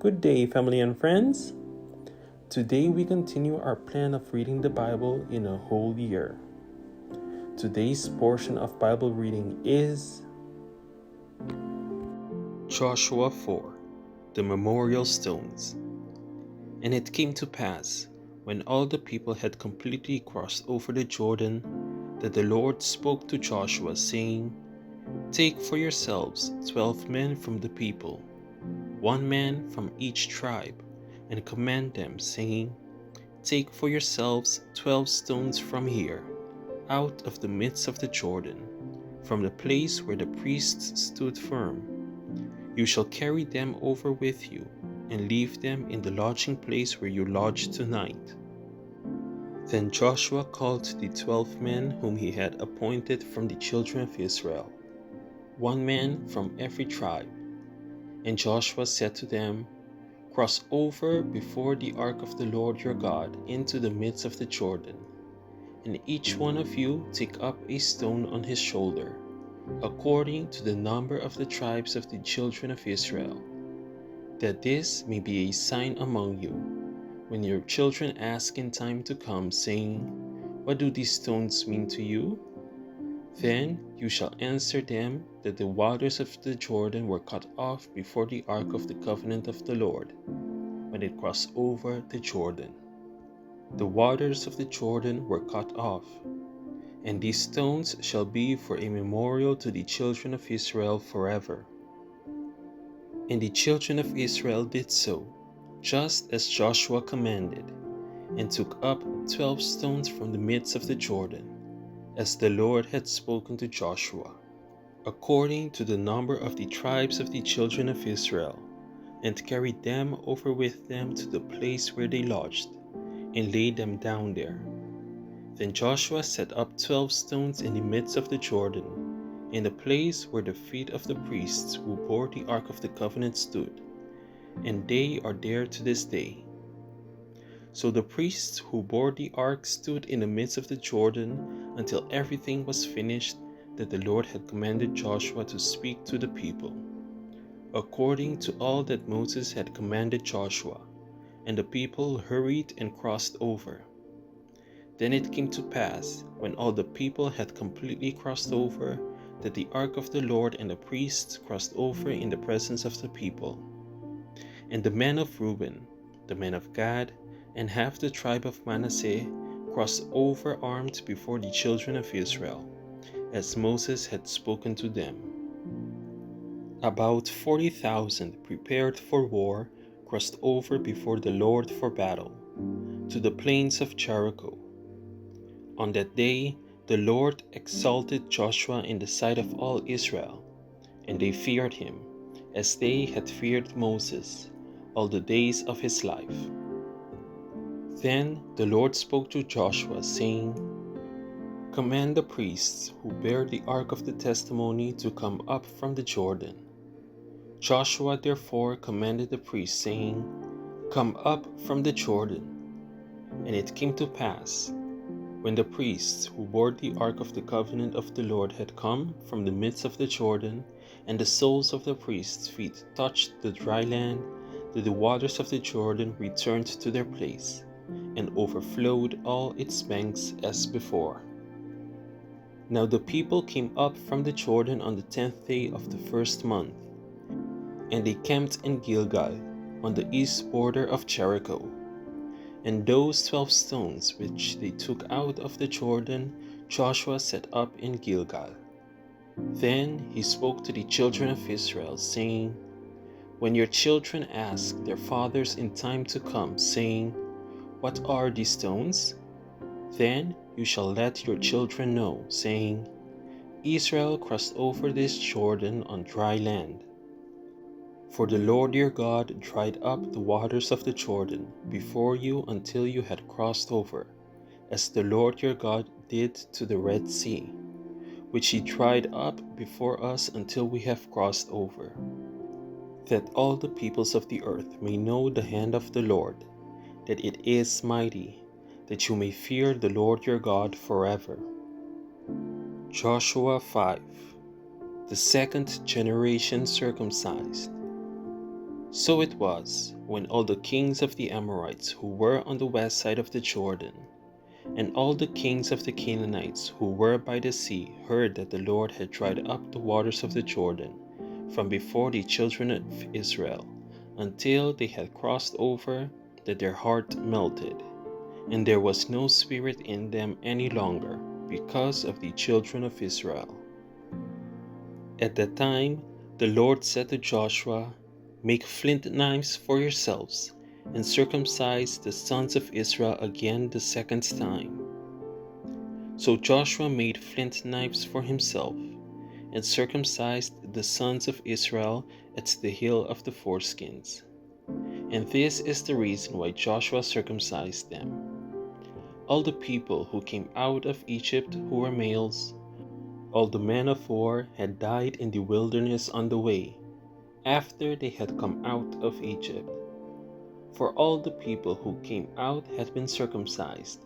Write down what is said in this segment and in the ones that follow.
Good day, family and friends. Today we continue our plan of reading the Bible in a whole year. Today's portion of Bible reading is Joshua 4, the Memorial Stones. And it came to pass, when all the people had completely crossed over the Jordan, that the Lord spoke to Joshua, saying, Take for yourselves 12 men from the people, 1 man from each tribe, and command them, saying, Take for yourselves 12 stones from here, out of the midst of the Jordan, from the place where the priests stood firm. You shall carry them over with you, and leave them in the lodging place where you lodge tonight. Then Joshua called the 12 men whom he had appointed from the children of Israel, 1 man from every tribe. And Joshua said to them, Cross over before the ark of the Lord your God into the midst of the Jordan, and each one of you take up a stone on his shoulder, according to the number of the tribes of the children of Israel, that this may be a sign among you, when your children ask in time to come, saying, What do these stones mean to you? Then you shall answer them that the waters of the Jordan were cut off before the ark of the covenant of the Lord, when it crossed over the Jordan. The waters of the Jordan were cut off, and these stones shall be for a memorial to the children of Israel forever. And the children of Israel did so, just as Joshua commanded, and took up 12 stones from the midst of the Jordan, as the Lord had spoken to Joshua, according to the number of the tribes of the children of Israel, and carried them over with them to the place where they lodged, and laid them down there. Then Joshua set up 12 stones in the midst of the Jordan, in the place where the feet of the priests who bore the ark of the covenant stood, and they are there to this day. So the priests who bore the ark stood in the midst of the Jordan until everything was finished that the Lord had commanded Joshua to speak to the people, according to all that Moses had commanded Joshua, and the people hurried and crossed over. Then it came to pass, when all the people had completely crossed over, that the ark of the Lord and the priests crossed over in the presence of the people. And the men of Reuben, the men of Gad, and half the tribe of Manasseh crossed over armed before the children of Israel, as Moses had spoken to them. About 40,000 prepared for war crossed over before the Lord for battle, to the plains of Jericho. On that day the Lord exalted Joshua in the sight of all Israel, and they feared him, as they had feared Moses, all the days of his life. Then the Lord spoke to Joshua, saying, Command the priests who bear the ark of the testimony to come up from the Jordan. Joshua therefore commanded the priests, saying, Come up from the Jordan. And it came to pass, when the priests who bore the ark of the covenant of the Lord had come from the midst of the Jordan, and the soles of the priests' feet touched the dry land, that the waters of the Jordan returned to their place, and overflowed all its banks as before. Now the people came up from the Jordan on the 10th day of the first month, and they camped in Gilgal, on the east border of Jericho. And those 12 stones which they took out of the Jordan, Joshua set up in Gilgal. Then he spoke to the children of Israel, saying, When your children ask their fathers in time to come, saying, What are these stones? Then you shall let your children know, saying, Israel crossed over this Jordan on dry land. For the Lord your God dried up the waters of the Jordan before you until you had crossed over, as the Lord your God did to the Red Sea, which he dried up before us until we have crossed over, that all the peoples of the earth may know the hand of the Lord, that it is mighty, that you may fear the Lord your God forever. Joshua 5, the second generation circumcised. So it was, when all the kings of the Amorites who were on the west side of the Jordan, and all the kings of the Canaanites who were by the sea heard that the Lord had dried up the waters of the Jordan from before the children of Israel, until they had crossed over, that their heart melted, and there was no spirit in them any longer, because of the children of Israel. At that time the Lord said to Joshua, "Make flint knives for yourselves, and circumcise the sons of Israel again the second time." So Joshua made flint knives for himself, and circumcised the sons of Israel at the hill of the foreskins. And this is the reason why Joshua circumcised them. All the people who came out of Egypt who were males, all the men of war, had died in the wilderness on the way, after they had come out of Egypt. For all the people who came out had been circumcised,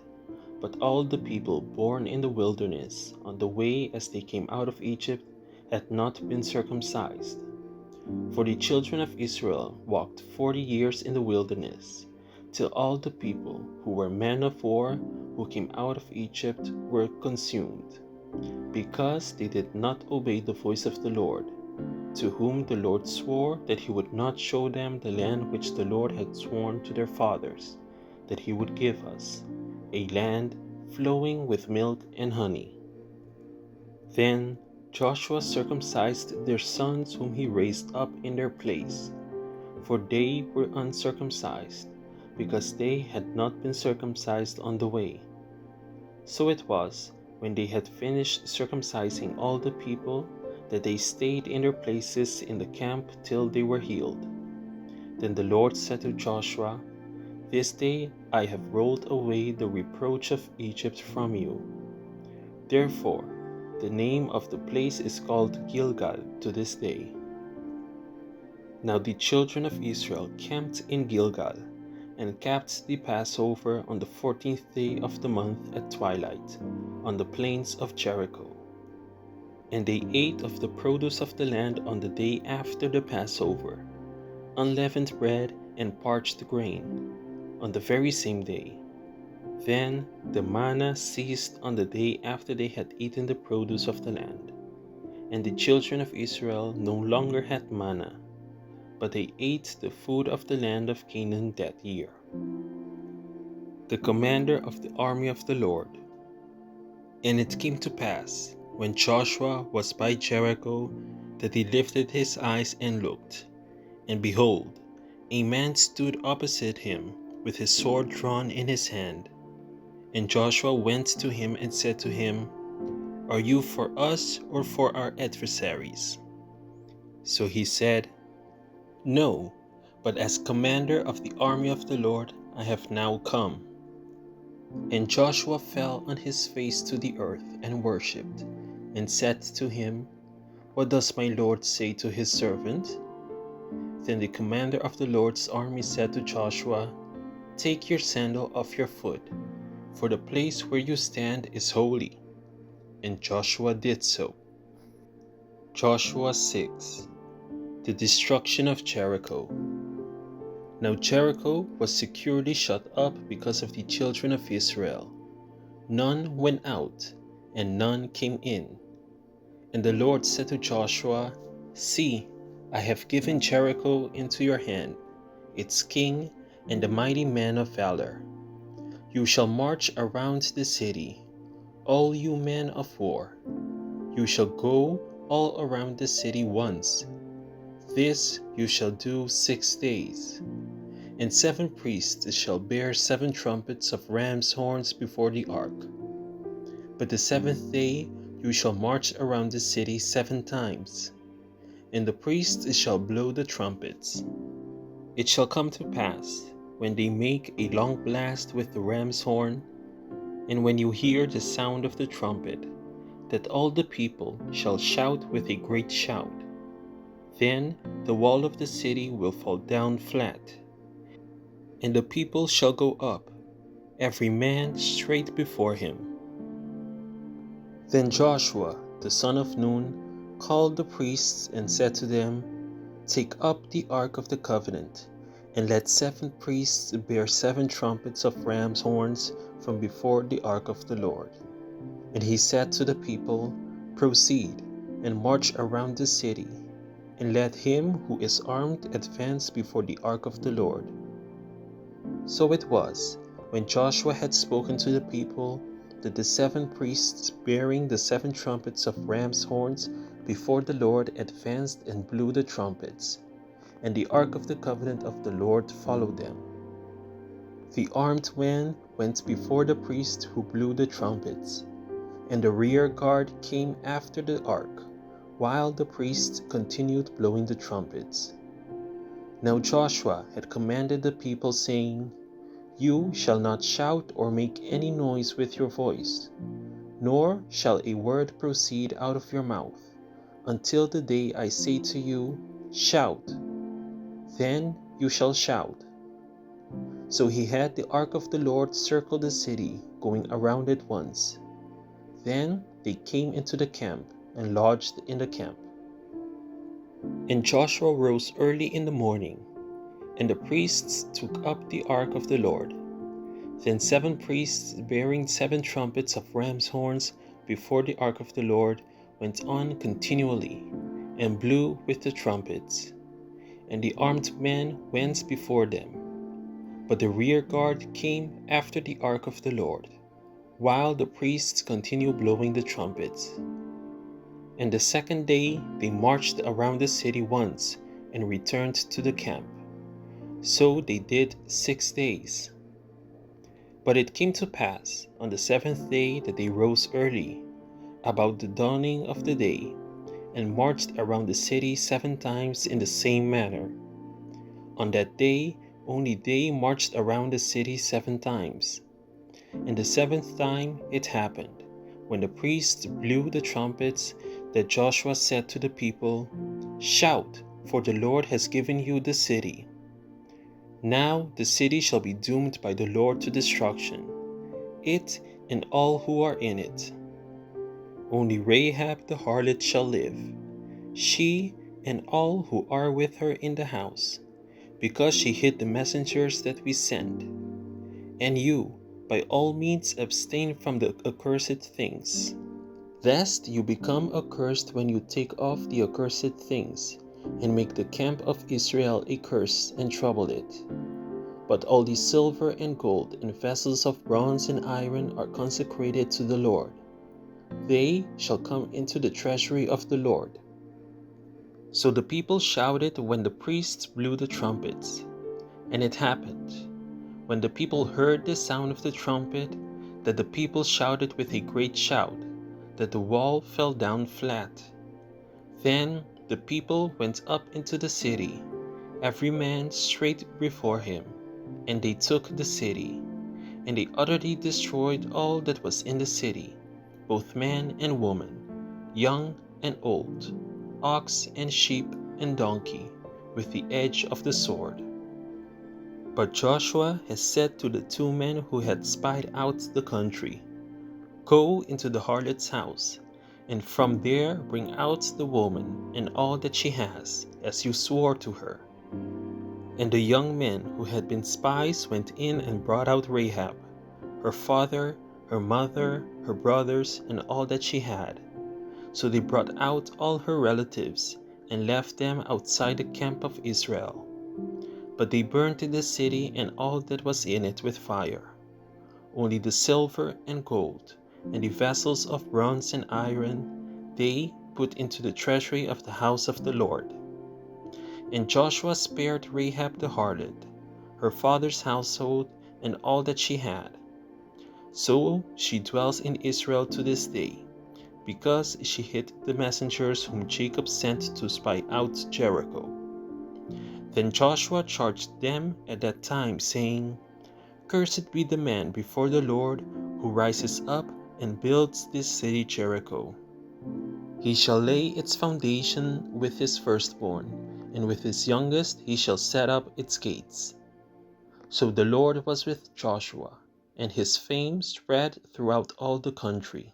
but all the people born in the wilderness on the way as they came out of Egypt had not been circumcised. For the children of Israel walked 40 years in the wilderness, till all the people who were men of war who came out of Egypt were consumed, because they did not obey the voice of the Lord, to whom the Lord swore that he would not show them the land which the Lord had sworn to their fathers that he would give us, a land flowing with milk and honey. Then Joshua circumcised their sons whom he raised up in their place, for they were uncircumcised, because they had not been circumcised on the way. So it was, when they had finished circumcising all the people, that they stayed in their places in the camp till they were healed. Then the Lord said to Joshua, "This day I have rolled away the reproach of Egypt from you." Therefore, the name of the place is called Gilgal to this day. Now the children of Israel camped in Gilgal, and kept the Passover on the 14th day of the month at twilight, on the plains of Jericho. And they ate of the produce of the land on the day after the Passover, unleavened bread and parched grain, on the very same day. Then the manna ceased on the day after they had eaten the produce of the land. And the children of Israel no longer had manna, but they ate the food of the land of Canaan that year. The commander of the army of the Lord. And it came to pass, when Joshua was by Jericho, that he lifted his eyes and looked, and behold, a man stood opposite him, with his sword drawn in his hand. And Joshua went to him and said to him, "Are you for us or for our adversaries?" So he said, "No, but as commander of the army of the Lord I have now come." And Joshua fell on his face to the earth and worshipped, and said to him, "What does my Lord say to his servant?" Then the commander of the Lord's army said to Joshua, "Take your sandal off your foot, for the place where you stand is holy." And Joshua did so. Joshua 6. The destruction of Jericho. Now Jericho was securely shut up because of the children of Israel. None went out, and none came in. And the Lord said to Joshua, "See, I have given Jericho into your hand, its king, and the mighty men of valor. You shall march around the city, all you men of war. You shall go all around the city once. This you shall do 6 days. And 7 priests shall bear 7 trumpets of ram's horns before the ark. But the 7th day you shall march around the city 7 times, and the priests shall blow the trumpets. It shall come to pass, when they make a long blast with the ram's horn, and when you hear the sound of the trumpet, that all the people shall shout with a great shout. Then the wall of the city will fall down flat, and the people shall go up, every man straight before him. Then Joshua the son of Nun called the priests and said to them, "Take up the ark of the covenant, And let 7 priests bear 7 trumpets of ram's horns from before the ark of the Lord. And he said to the people, Proceed, and march around the city, and let him who is armed advance before the ark of the Lord. So it was, when Joshua had spoken to the people, that the 7 priests bearing the 7 trumpets of ram's horns before the Lord advanced and blew the trumpets, and the ark of the covenant of the Lord followed them. The armed men went before the priests who blew the trumpets, and the rear guard came after the ark, while the priests continued blowing the trumpets. Now Joshua had commanded the people, saying, You shall not shout or make any noise with your voice, nor shall a word proceed out of your mouth, until the day I say to you, Shout. Then you shall shout. So he had the ark of the Lord circle the city, going around it once. Then they came into the camp and lodged in the camp. And Joshua rose early in the morning, and the priests took up the ark of the Lord. Then 7 priests bearing 7 trumpets of ram's horns before the ark of the Lord went on continually, and blew with the trumpets. And the armed men went before them. But the rear guard came after the ark of the Lord, while the priests continued blowing the trumpets. And the second day they marched around the city once, and returned to the camp. So they did 6 days. But it came to pass on the 7th day that they rose early, about the dawning of the day, and marched around the city 7 times in the same manner. On that day only they marched around the city 7 times. And the 7th time it happened, when the priests blew the trumpets, that Joshua said to the people, Shout, for the Lord has given you the city. Now the city shall be doomed by the Lord to destruction, it and all who are in it. Only Rahab the harlot shall live, she and all who are with her in the house, because she hid the messengers that we sent. And you, by all means, abstain from the accursed things, lest you become accursed when you take off the accursed things, and make the camp of Israel a curse and trouble it. But all the silver and gold and vessels of bronze and iron are consecrated to the Lord. They shall come into the treasury of the Lord. So the people shouted when the priests blew the trumpets. And it happened, when the people heard the sound of the trumpet, that the people shouted with a great shout, that the wall fell down flat. Then the people went up into the city, every man straight before him, and they took the city, and they utterly destroyed all that was in the city, both man and woman, young and old, ox and sheep and donkey, with the edge of the sword. But Joshua has said to the 2 men who had spied out the country, Go into the harlot's house, and from there bring out the woman and all that she has, as you swore to her. And the young men who had been spies went in and brought out Rahab, her father, her mother, her brothers, and all that she had. So they brought out all her relatives, and left them outside the camp of Israel. But they burnt the city and all that was in it with fire. Only the silver and gold, and the vessels of bronze and iron, they put into the treasury of the house of the Lord. And Joshua spared Rahab the harlot, her father's household, and all that she had. So she dwells in Israel to this day, because she hid the messengers whom Jacob sent to spy out Jericho. Then Joshua charged them at that time, saying, Cursed be the man before the Lord who rises up and builds this city Jericho. He shall lay its foundation with his firstborn, and with his youngest he shall set up its gates. So the Lord was with Joshua, and his fame spread throughout all the country.